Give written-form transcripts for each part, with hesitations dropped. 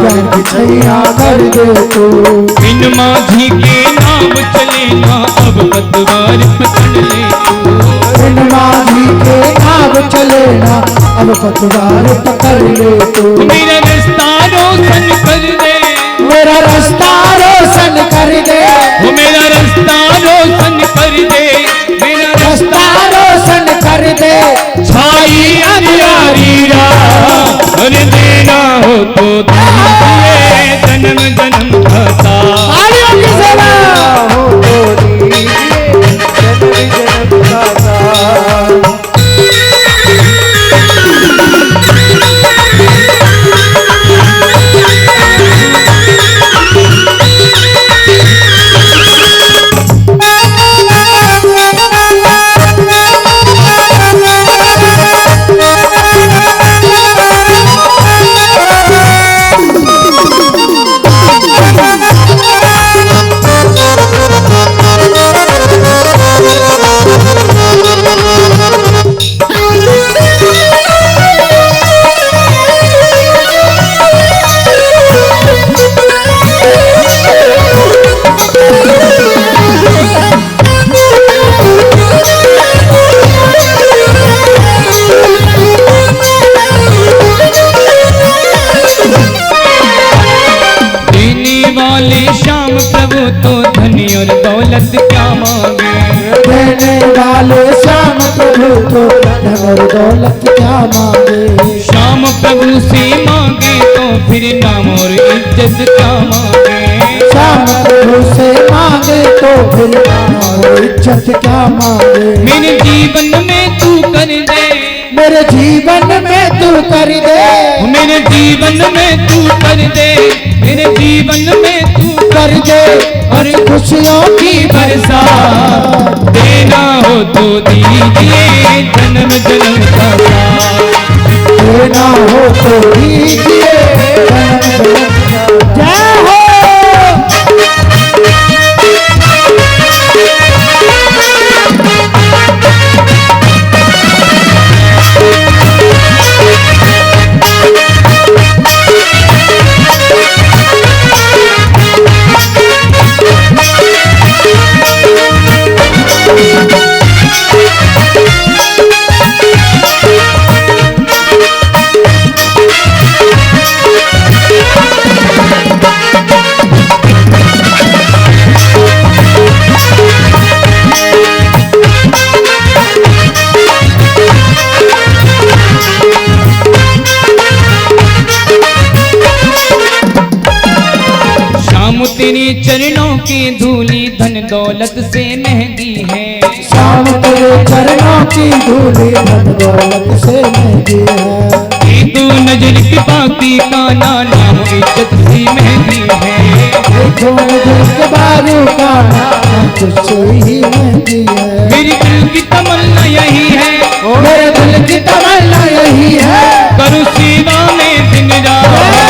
प्यार की छैया कर दे तू। बिन माझी के नाम चले ना अब पतवार पकड़ ले तू। बिन माझी के नाम चले ना अब पतवार पकड़ ले तू। मेरा रास्ता रोशन कर दे, मेरा रास्ता रोशन कर दे, मेरा रास्ता रोशन कर दे, मेरा रास्ता रोशन कर दे। छाई अंधियारी रात और देना हो तो दीजिए जन्म जन्म का साथ। तालियों की सेवा हो तो दीजिए जन्म जन्म का साथ। श्याम प्रभु तो धनी और दौलत क्या मांगे। देने वाले श्याम प्रभु को धन और दौलत क्या मांगे। श्याम प्रभु से मांगे तो फिर नाम और इज्जत क्या मांगे। श्याम प्रभु से मांगे तो फिर नाम और इज्जत क्या मांगे। मेरे जीवन में तू कर दे, मेरे जीवन में तू कर दे, मेरे जीवन में तू कर दे, मेरे जीवन में तू कर दे और खुशियों की बरसात देना हो तो दीजिए जन्म जन्म का साथ। देना हो तो दीजिए जन्म जन्म का। जय हो तेरे चरणों की धूली धन दौलत से महंगी है। श्याम तेरे चरणों की धूली धन दौलत से महंगी है। तू नजर की पाती का नाम इज्जत सी महंगी है। देखो नजर के बारू का नाम तुझसे ही महंगी है। मेरी दिल की तमन्ना यही है, मेरे दिल की तमन्ना यही है। करूँ सेवा में दिन रात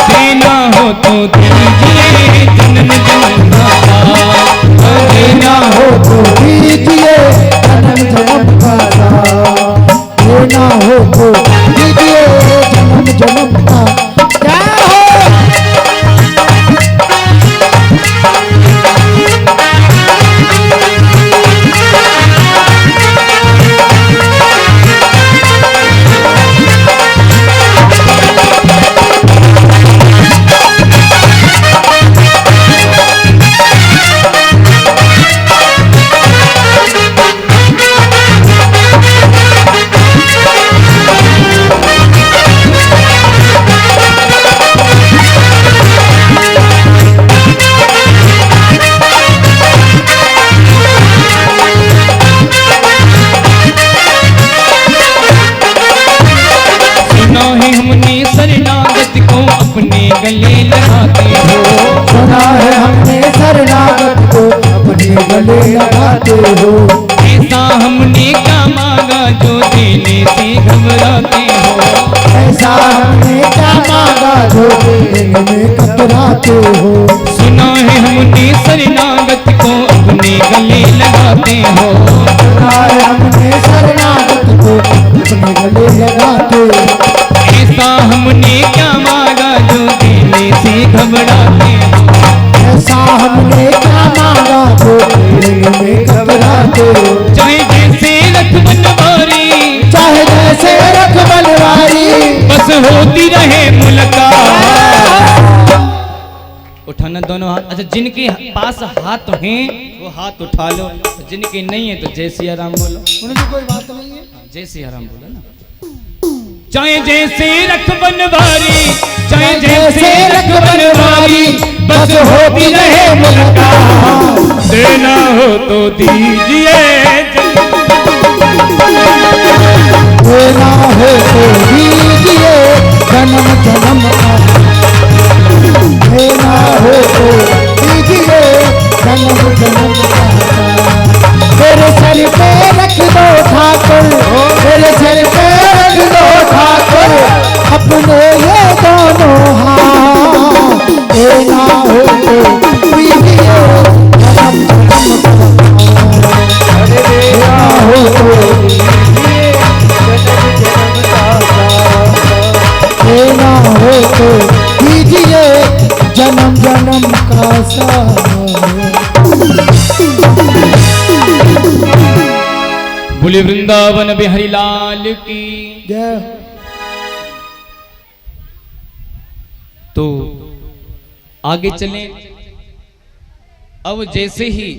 देना हो तो दीजिए जन्म जन्म का साथ। देना हो तो दीजिए जन्म जन्म का साथ। देना हो तो दीजिए जन्म जन्म का। क्या हो गले लगाते हो। सुना है हमने शरणागत को अपने गले लगाते हो। ऐसा हमने क्या मांगा जो देने से घबराते हो। ऐसा हमने क्या मांगा जो देने में कतराते हो। सुना है हमने शरणागत को अपने गले लगाते हो। सुना है हमने शरणागत को अपने गले लगाते हो। ऐसा हमने क्या मांगा जो देने घबराते हो। ऐसा हमने क्या मांगा जो तेरे में घबराते हो। चाहे जैसे रख बनवारी, चाहे जैसे रख बनवारी, बस होती रहे मुलाकात। उठाना दोनों हाथ। अच्छा, जिनके पास हाथ हैं वो हाथ उठा लो, जिनके नहीं है तो जय सिया राम बोलो। उनकी कोई बात नहीं है। जय सिया राम बोलो ना। चाहे जैसे रख बनवारी, चाहे जैसे रख बनवारी, बस होती रहे मुलाकात। देना हो तो दीजिए, देना हो तो दीजिए जन्म जन्म का। देना हो तो दीजिए जन्म जन्म का। मेरे सर पे रख दो ठाकुर, मेरे सर पे रख दो ठाकुर, अपने ये दोनों हाथ। देना हो तो दीजिए जन्म जन्म का। अरे देना हो तो दीजिए जन्म जन्म का साथ। देना हो तो दीजिए जन्म जन्म का साथ। बोले वृंदावन बिहारी लाल की। जय। तो आगे चलें। अब जैसे ही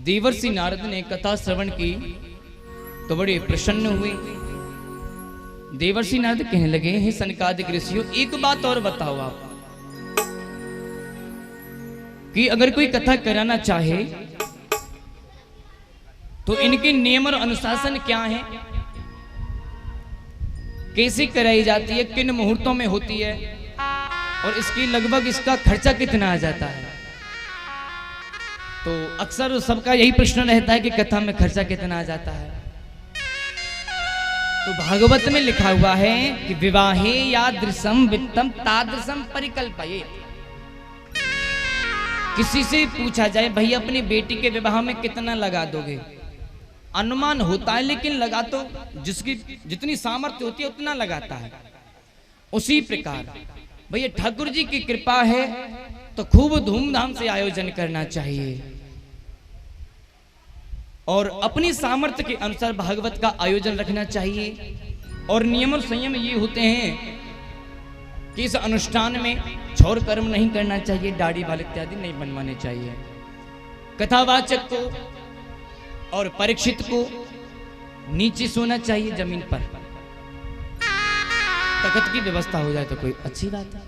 देवर्षि नारद ने कथा श्रवण की तो बड़े प्रसन्न हुए। देवर्षि नारद कहने लगे, हे सनकादिक ऋषियों, एक बात और बताओ आप कि अगर कोई कथा कराना चाहे तो इनके नियम और अनुशासन क्या है, कैसे कराई जाती है, किन मुहूर्तों में होती है, और इसकी लगभग इसका खर्चा कितना आ जाता है। तो अक्सर सबका यही प्रश्न रहता है कि कथा में खर्चा कितना आ जाता है। तो भागवत में लिखा हुआ है कि विवाहे यादृशम वित्तम तादृशम परिकल्पयेत्। किसी से पूछा जाए, भाई अपनी बेटी के विवाह में कितना लगा दोगे, अनुमान होता है, लेकिन लगा तो जिसकी जितनी सामर्थ्य होती है उतना लगाता है। उसी प्रकार भैया ठाकुर जी की कृपा है तो खूब धूमधाम से आयोजन करना चाहिए और अपनी सामर्थ्य के अनुसार भागवत का आयोजन रखना चाहिए। और नियम और संयम ये होते हैं कि इस अनुष्ठान में छौर कर्म नहीं करना चाहिए, दाढ़ी बाल इत्यादि नहीं बनवाने चाहिए। कथावाचक को और परीक्षित को नीचे सोना चाहिए, जमीन पर। तखत की व्यवस्था हो जाए तो कोई अच्छी बात है।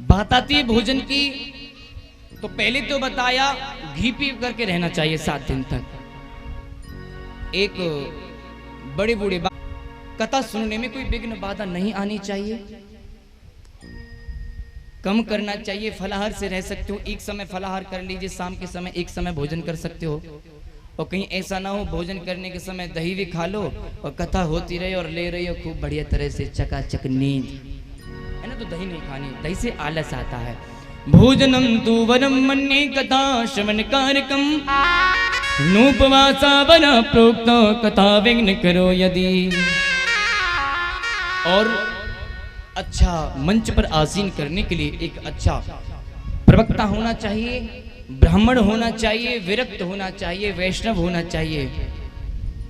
बात आती है भोजन की, तो पहले तो बताया घी पी करके रहना चाहिए 7 दिन तक। एक बड़े बूढ़े कथा सुनने में कोई विघ्न बाधा नहीं आनी चाहिए। कम करना चाहिए, फलाहार से रह सकते हो, एक समय फलाहार कर लीजिए, शाम के समय एक समय भोजन कर सकते हो। और कहीं ऐसा ना हो भोजन करने के समय दही भी खा लो और कथा होती रहे और ले रही हो खूब बढ़िया तरह से चकाचक नींद, है ना। तो दही नहीं खानी, दही से आलस आता है। भोजनम तु वरम मन्ये कथा श्रवण कारकम नूपवासा वन प्रोक्त कथा विघ्न करो यदि। और अच्छा मंच पर आसीन करने के लिए एक अच्छा प्रवक्ता होना चाहिए, ब्राह्मण होना चाहिए, विरक्त होना चाहिए, वैष्णव होना चाहिए।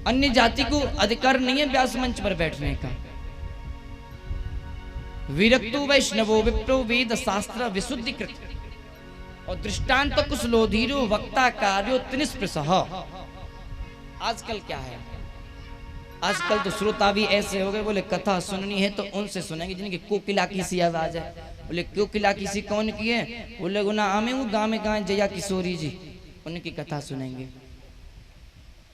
अन्य जाति को अधिकार नहीं है व्यास मंच पर बैठने का। विरक्तो वैष्णवो विप्रो वेद शास्त्र विशुद्धिकृत और दृष्टांत कुशलोधीरो वक्ता कार्यो तिनिस्पृशः। आजकल क्या है, आजकल तो श्रोता भी ऐसे हो गए, बोले कथा सुननी है तो उनसे सुनेंगे जिनकी कोकिला की सी आवाज है। बोले कोकिला की सी कौन की है, बोले गुना आमे वो गाँव में गाय जया किशोरी जी, उनकी कथा सुनेंगे।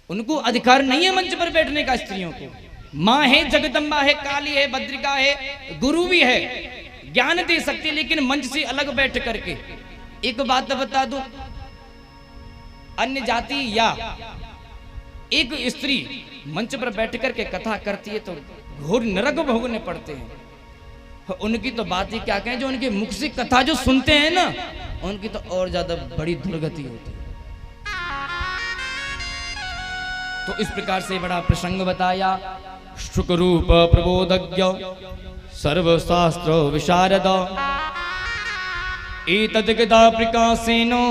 उनको अधिकार नहीं है मंच पर बैठने का। स्त्रियों को माँ है, जगदम्बा है, काली है, भद्रिका है, गुरु भी है, ज्ञान दे सकती है, लेकिन मंच से अलग बैठ करके। एक बात बता दो, अन्य जाति या एक स्त्री मंच पर बैठ करके कथा करती है तो घोर नरक भोगने पड़ते हैं। उनकी तो बात ही क्या कहें, जो उनके मुख से कथा जो सुनते हैं ना, उनकी तो और ज्यादा बड़ी दुर्गति होती है। तो इस प्रकार से बड़ा प्रसंग बताया। शुकरूप प्रबोधज्ञ सर्वशास्त्र विशारद एतद्गदा प्रकाशेनो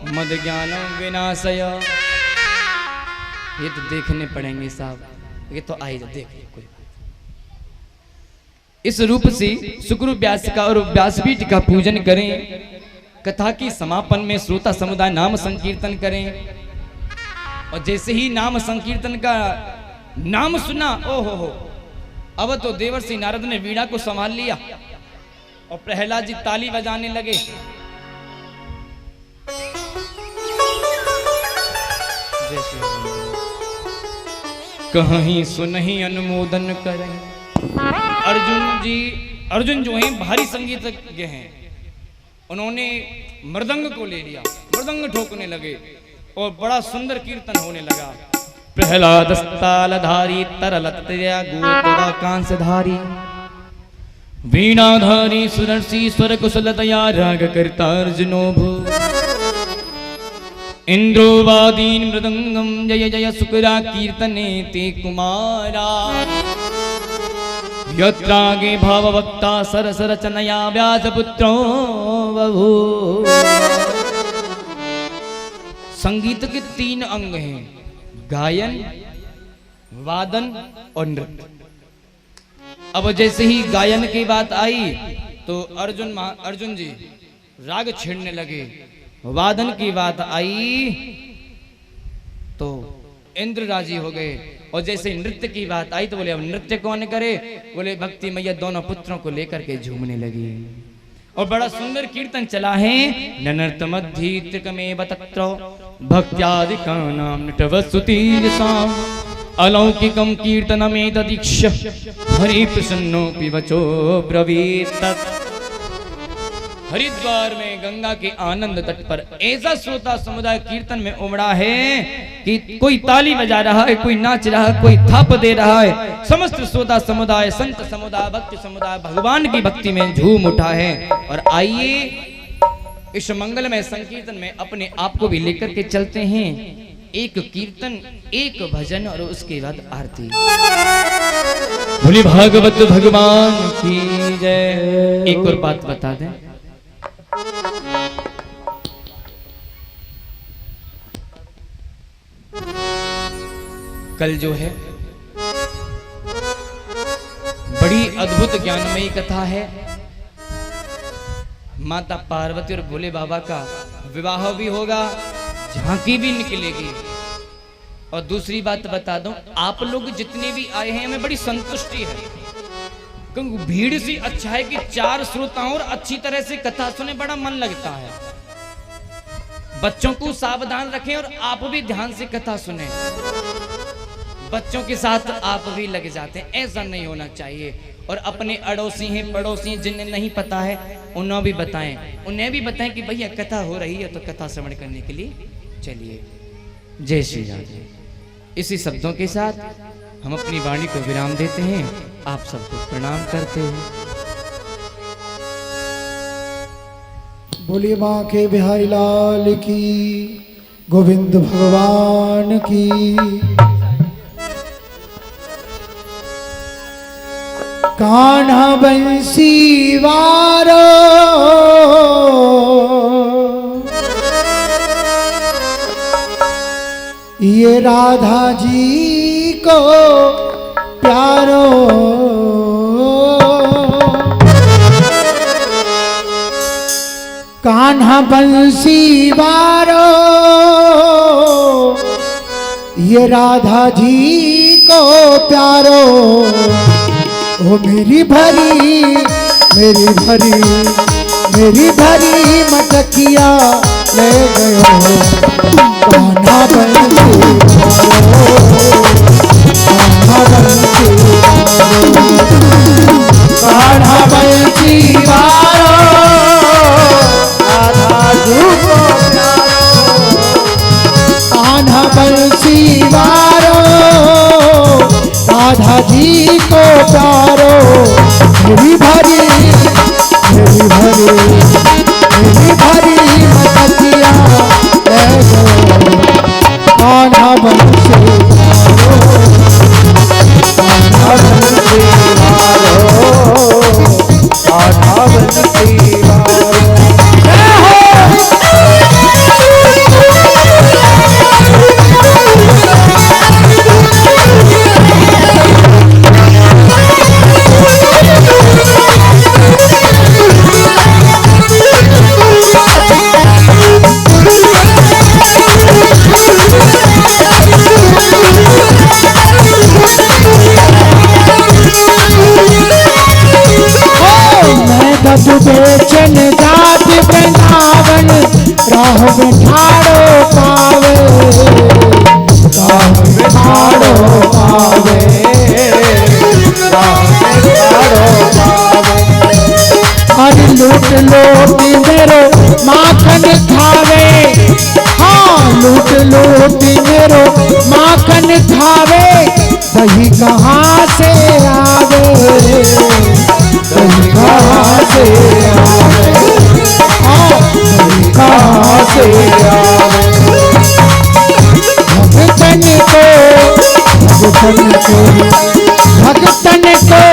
मद ज्ञान विनाशय। ये तो देखने पड़ेंगे साहब, ये तो आइए देखिए कोई बात। इस रूप से शुक्र व्यास का और व्यासपीठ का पूजन करें। कथा की समापन में श्रोता समुदाय नाम संकीर्तन करें। और जैसे ही नाम संकीर्तन का नाम सुना, ओहो हो, अब तो देवर्षि नारद ने वीणा को संभाल लिया और प्रहलाद जी ताली बजाने लगे। कहीं सुनहि अनुमोदन करें। अर्जुन जो हैं भारी संगीतज्ञ हैं, उन्होंने मृदंग को ले लिया, मृदंग ठोकने लगे और बड़ा सुंदर कीर्तन होने लगा। प्रहलाद तालधारी तरलतया गोतवा कांसधारी वीणाधारी सुरर्षि स्वर कुशलतया राग करता अर्जुनो भू इंद्रो वादीन मृदंगम जय जय सुकरा कीर्तने ते कुमारा यत्रागे भाववक्ता सरसरचनया व्यासपुत्रो बभू। संगीत के 3 अंग हैं, गायन, वादन और नृत्य। अब जैसे ही गायन की बात आई तो अर्जुन जी राग छेड़ने लगे। वादन की बात आई तो इंद्र राजी हो गए। और जैसे नृत्य की बात आई तो बोले अब नृत्य कौन करे? बोले भक्ति मैया दोनों पुत्रों को लेकर के झूमने लगी और बड़ा सुंदर कीर्तन चला है। ननर्तमद्धि त्रिकमेव तत्र भक्त्यादिकानां नटवस्तुतिरसाम् अलौकिकं कीर्तनमेतदीक्ष्य हरि प्रसन्नोऽपि वचो ब्रवीत्। हरिद्वार में गंगा के आनंद तट पर ऐसा श्रोता समुदाय कीर्तन में उमड़ा है कि कोई ताली बजा रहा है, कोई नाच रहा है, कोई थाप दे रहा है। समस्त श्रोता समुदाय, संत समुदाय, भक्त समुदाय भगवान की भक्ति में झूम उठा है। और आइए इस मंगलमय संकीर्तन में अपने आप को भी लेकर के चलते हैं। एक कीर्तन, एक भजन और उसके बाद आरती। भोले भागवत भगवान की जय। एक और बात बता दें, कल जो है बड़ी अद्भुत ज्ञानमयी कथा है। माता पार्वती और भोले बाबा का विवाह भी होगा, झांकी भी निकलेगी। और दूसरी बात बता दूं, आप लोग जितने भी आए हैं हमें बड़ी संतुष्टि है, क्योंकि भीड़ से अच्छा है कि 4 श्रोताओं और अच्छी तरह से कथा सुने, बड़ा मन लगता है। बच्चों को सावधान रखें और आप भी ध्यान से कथा सुने। बच्चों के साथ आप भी लग जाते हैं, ऐसा नहीं होना चाहिए। और अपने अड़ोसी हैं, पड़ोसी हैं, जिन्हें नहीं पता है उन्हें भी बताएं, कि भैया कथा हो रही है तो कथा श्रवण करने के लिए चलिए। जय श्री राम। इसी शब्दों के साथ हम अपनी वाणी को विराम देते हैं। आप सबको प्रणाम करते हैं। बोलिए माँ के बिहारी लाल की, गोविंद भगवान की। कान्हा बंसी वारो ये राधा जी को प्यारो, कान्हा बंसी वारो ये राधा जी को प्यारो। ओ मेरी भरी मटकिया ले गयो कान्हा बंसी वारो राधा जी को कान्हा बंसी वारो राधा जी को प्यारो। मेरी भरी मटकिया ले गयो कान्हा बंसी वारो। मधु बेचन जात वृंदावन राह में ठाड़ो पावे, राह में ठाड़ो पावे, राह में ठाड़ो पावे। अरे लूट लूट मेरो माखन खावे, हाँ लूट लूट मेरो माखन खावे, दही कहाँ से आवे, दही कहाँ से आवे, हाँ दही कहाँ से आवे। भगतन को भगतन को भगतन को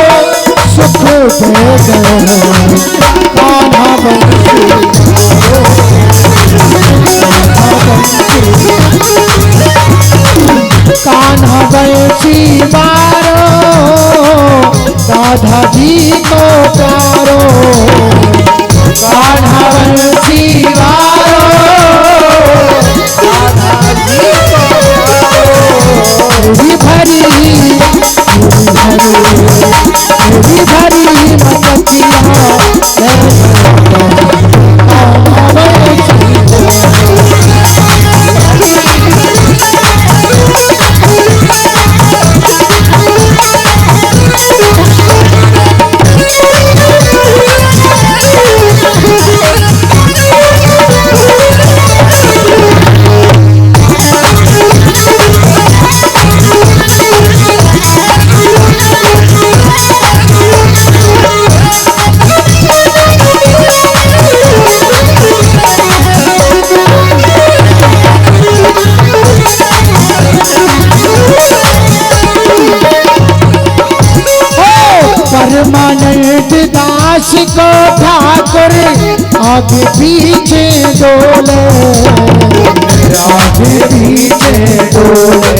सुख दे गए कान्हा कान्हा बंसी बारो, राधा जी को प्यारो, कान्हा बंसी बारो, राधा जी को प्यारो। मेरी भरी मेरी भरी मटकिया परमानंद दास को ठाकुर आगे पीछे डोले, आगे पीछे डोले,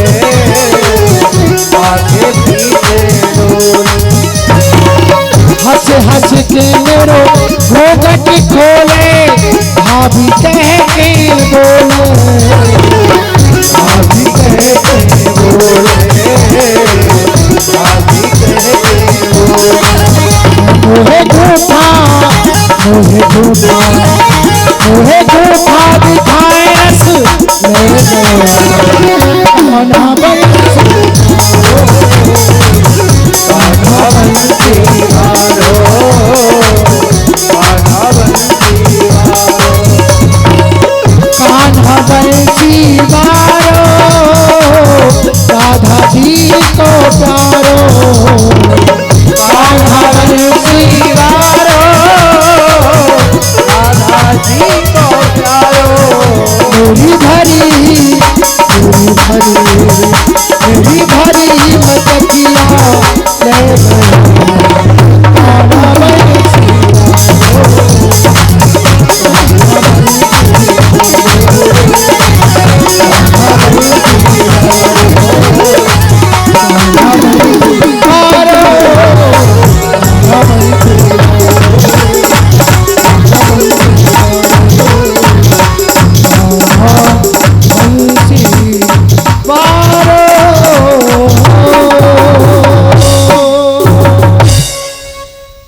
आगे पीछे डोले। हंस हंस के मेरो घोघट खोले, भाभी कह के बोले, भाभी कह के बोले, भाभी कह के मोहे झूठा मोहे झूठा मोहे झूठा दिखाए रस ले कान्हा बंसी कान्हा बंसी वारो, कान्हा बंसी वारो, कान्हा बंसी वारो, राधा जी को प्यारो, कान्हा बंसी वारो, राधा जी को प्यारो। मेरी भरी मेरी भरी मटकिया ले कान्हा बंसी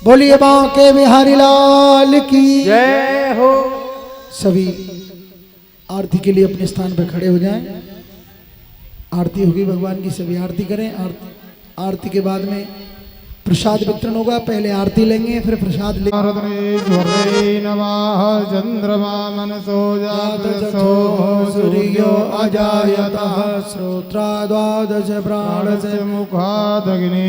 बोलिए बांके बिहारी लाल की जय हो। सभी आरती के लिए अपने स्थान पर खड़े हो जाएं। आरती होगी भगवान की, सभी आरती करें। आरती के बाद में प्रसाद वितरण होगा। पहले आरती लेंगे फिर प्रसाद लेंगे। नमः चंद्रमा मनसो जातसो सूर्यो अजायतः श्रोत्रा द्वादश प्राणस्य मुखादग्निरजायत।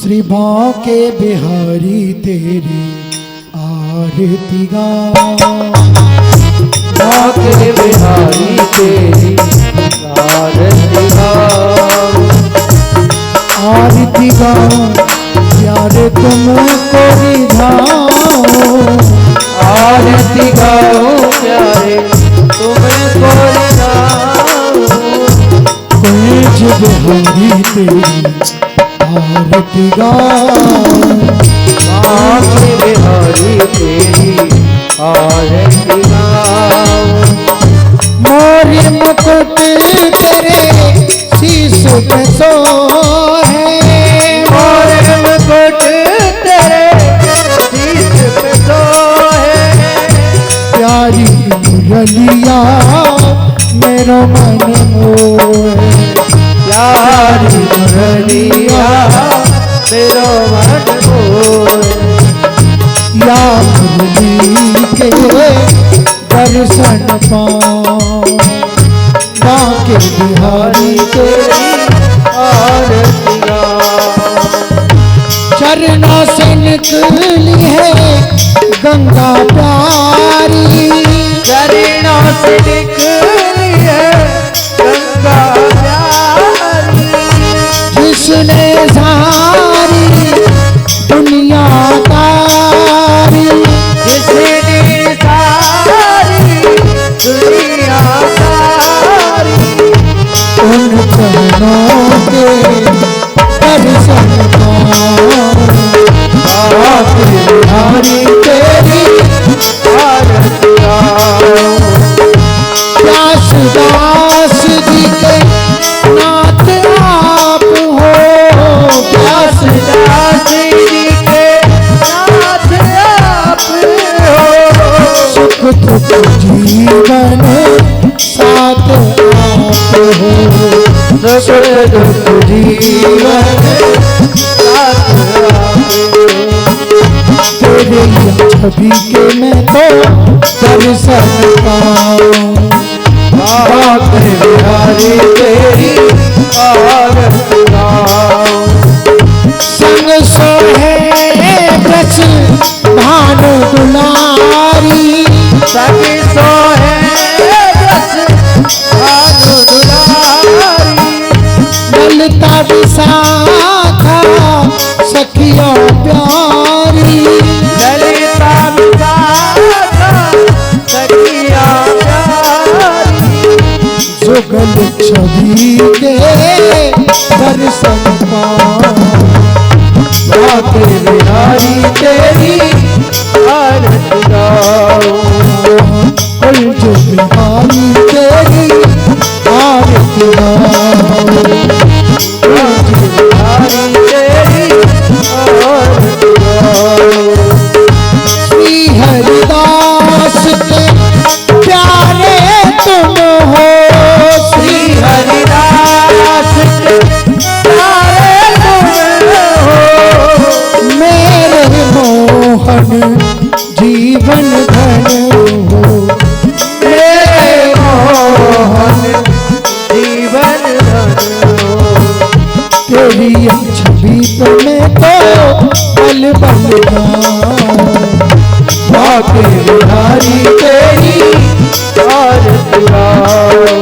श्री बांके बिहारी तेरी आरती गाऊं, बांके बिहारी तेरी आरती गाऊं, आरती गाऊं प्यार तुमको रिझाऊं, आरती गाऊं प्यारे तुमको रिझाऊं। तेज बिहारी तेरी आरती गाऊं, बांके बिहारी तेरी आरती गाऊं। मोरे मुकुट तेरे शीश पे सोहे, मोरे मुकुट मन मोहे प्यारी मुरलिया मेरो मन मोहे या मुरली के दर्शन पाऊं बांके बिहारी तेरी आरती गाऊं चरणों से निकली है गंगा प्यारी चरणों से निकली है गंगा प्यारी जिसने सारी दुनिया तारी जिसने सारी दुनिया तारी उन चरणों के दर्शन पाऊं बिहारी तेरी आरती गाऊं प्यास दास जी के नाथ आप हो प्यास दास जी के नाथ आप हो सुख दुख जीवन साथ आप हो सुख दुख जीवन साथ आप तेरे छवि के मैं तो दर्शन पाऊं बिहारी तेरी आरती गाऊं संग सोहे ब्रज भानु दुलारी सखी सोहे बस भानु दुलारी ललिता विशाखा सखियों प्यारी ललिता विशाखा सखिया प्यारी जुगल छवि के दर्शन पाऊं बिहारी तेरी आरती गाऊं जो बिहारी तेरी आरती गाऊं बिहारी तेरी आरती गाऊं श्री हरिदास के प्यारे तुम हो श्री हरिदास के प्यारे तुम हो मेरे मोहन जीवन धन हो मेरे मोहन जीवन धन हो तेरी छवि तो मैं तो पल पल बाके बिहारी तेरी आरती गाऊं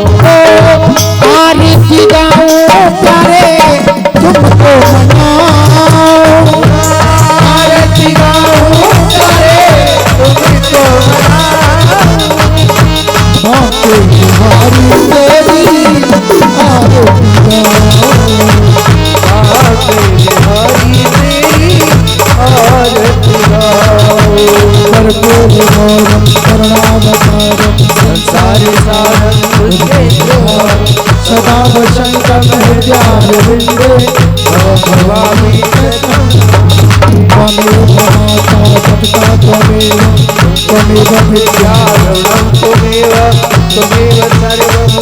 आरती गाऊं प्यारे तुमको मनाऊं आरती गाऊं प्यारे तुमको मनाऊं बाके बिहारी तेरी आरती गाऊं बाके बिहारी तेरी आरती गाऊं कर्पूर गौरम करुणावतारम संसार सारं तुझे द्रोह सदा वसंतम हृदयारविंदे भवामी त्वमेव माता पिता त्वमेव त्वमेव विद्या ऋणं त्वमेव त्वमेव सर्वं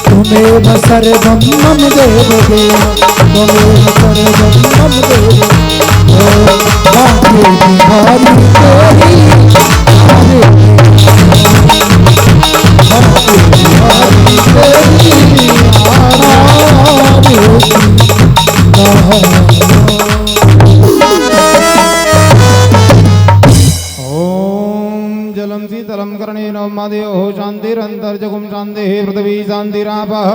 त्वमेव सर्वं मम देव देव त्वमेव सर्वं मम देव ओ बाके बिहारी तेरी बाके बिहारी तेरी ओम जलम शीतलम कर्णेन मदेव शांतिरंतर्जगुम शांति पृथ्वी शांतिरापः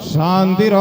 शांतिरो